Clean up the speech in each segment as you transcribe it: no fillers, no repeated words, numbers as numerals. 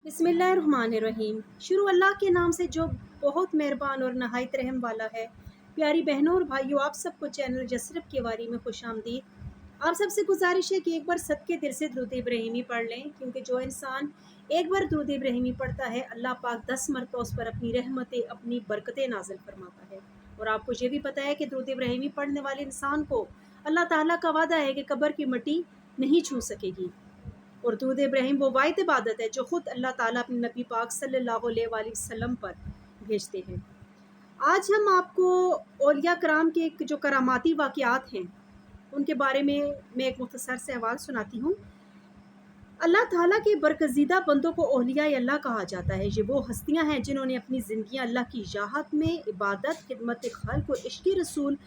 बिस्मिल्लाहिर्रहमानिर्रहीम। शुरू अल्लाह के नाम से जो बहुत मेहरबान और नहायत रहम वाला है। प्यारी बहनों और भाइयों, आप सबको चैनल जसरब के बारे में खुश आमदीद। आप सबसे गुजारिश है कि एक बार सदके दिल से दुरूद इब्राहिमी पढ़ लें, क्योंकि जो इंसान एक बार दुरूद इब्राहिमी पढ़ता है अल्लाह पाक 10 मरतबा उस पर अपनी रहमतें, अपनी बरकतें नाजिल फरमाता है। और आपको ये भी पता है कि दुरूद इब्राहिमी पढ़ने वाले इंसान को अल्लाह ताला का वादा है कि कब्र की मिट्टी नहीं छू सकेगी। और दुरूद इब्राहिम वो वाहिद इबादत है जो ख़ुद अल्लाह ताला अपने नबी पाक सल्लल्लाहु अलैहि वसल्लम पर भेजते हैं। आज हम आपको औलिया कराम के जो करामाती वाक़यात हैं उनके बारे में मैं एक मुख्तसर से अहवाल सुनाती हूँ। अल्लाह ताला के बरकज़ीदा बंदों को औलिया अल्लाह कहा जाता है। ये वो हस्तियाँ हैं जिन्होंने अपनी ज़िंदगियाँ अल्लाह की याहत में इबादत, खिदमत खल्क़ और इश्क़ रसूल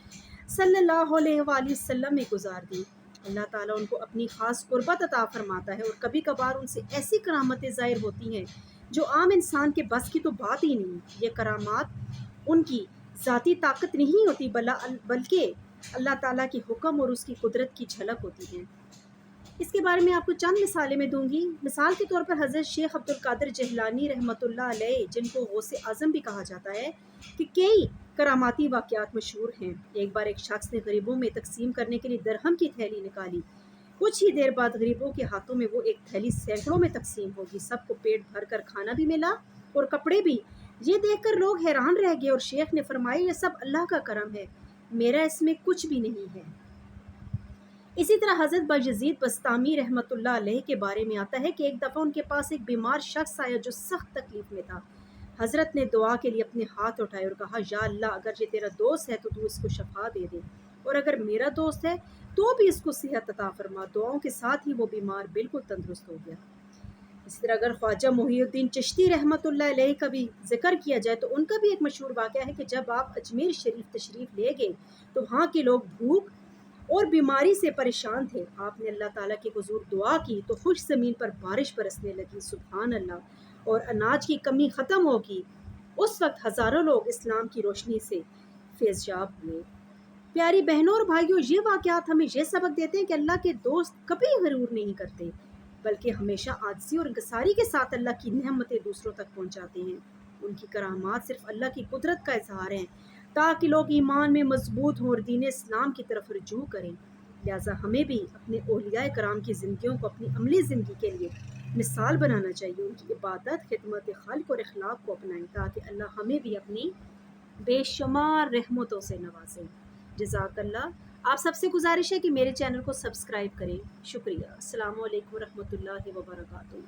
सल्लल्लाहु अलैहि वसल्लम में गुजार दी। अल्लाह ताला उनको अपनी ख़ास क़ुर्बत अता फ़रमाता है और कभी कभार उनसे ऐसी करामतें ज़ाहिर होती हैं जो आम इंसान के बस की तो बात ही नहीं। ये करामात उनकी ज़ाती ताकत नहीं होती बल्कि अल्लाह ताला के हुक्म और उसकी कुदरत की झलक होती हैं। इसके बारे में आपको चंद मिसालें मैं दूंगी। मिसाल के तौर पर हज़रत शेख अब्दुल कादिर जहलानी रहमतुल्लाह अलैह, जिनको गौसे आज़म भी कहा जाता है, कि कई करामाती वाक़यात मशहूर हैं। एक बार एक शख्स ने गरीबों में तकसीम करने के लिए दरहम की थैली निकाली। कुछ ही देर बाद गरीबों के हाथों में वो एक थैली सैकड़ों में तकसीम होगी। सबको पेट भर कर खाना भी मिला और कपड़े भी। ये देखकर लोग हैरान रह गए और शेख ने फरमाया, ये सब अल्लाह का करम है, मेरा इसमें कुछ भी नहीं है। इसी तरह हज़रत बायज़ीद बस्तामी रहमतुल्लाह अलैह के बारे में आता है कि एक दफ़ा उनके पास एक बीमार शख्स आया जो सख्त तकलीफ़ में था। हज़रत ने दुआ के लिए अपने हाथ उठाए और कहा, या अल्लाह, अगर ये तेरा दोस्त है तो तू इसको शफा दे दे, और अगर मेरा दोस्त है तो भी इसको सेहत अता फरमा। दुआओं के साथ ही वो बीमार बिल्कुल तंदुरुस्त हो गया। इसी तरह अगर ख्वाजा मुहीउद्दीन चिश्ती रहमतुल्लाह अलैह का भी जिक्र किया जाए तो उनका भी एक मशहूर वाक़या है कि जब आप अजमेर शरीफ तशरीफ़ ले गए तो वहाँ के लोग भूख और बीमारी से परेशान थे। आपने अल्लाह ताला के हुज़ूर दुआ की तो खुश ज़मीन पर बारिश बरसने लगी, सुभान अल्लाह, और अनाज की कमी ख़त्म होगी। उस वक्त हज़ारों लोग इस्लाम की रोशनी से फैज़याब हुए। प्यारी बहनों और भाइयों, ये वाक़यात हमें ये सबक देते हैं कि अल्लाह के दोस्त कभी गरूर नहीं करते, बल्कि हमेशा आजिज़ी और इंकिसारी के साथ अल्लाह की नेमतें दूसरों तक पहुँचाते हैं। उनकी करामात सिर्फ़ अल्लाह की कुदरत का इज़हार है ताकि लोग ईमान में मजबूत हों और दीन इस्लाम की तरफ रुजू करें। लिहाजा हमें भी अपने औलिया कराम की ज़िंदगियों को अपनी अमली ज़िंदगी के लिए मिसाल बनाना चाहिए। उनकी इबादत, खिदमत खल्क़ और अखलाक को अपनाएं ताकि अल्लाह हमें भी अपनी बेशुमार रहमतों से नवाजें। जज़ाकल्लाह। आप सबसे गुजारिश है कि मेरे चैनल को सब्सक्राइब करें। शुक्रिया। अस्सलामु अलैकुम रहमतुल्लाहि व बरकातुहू।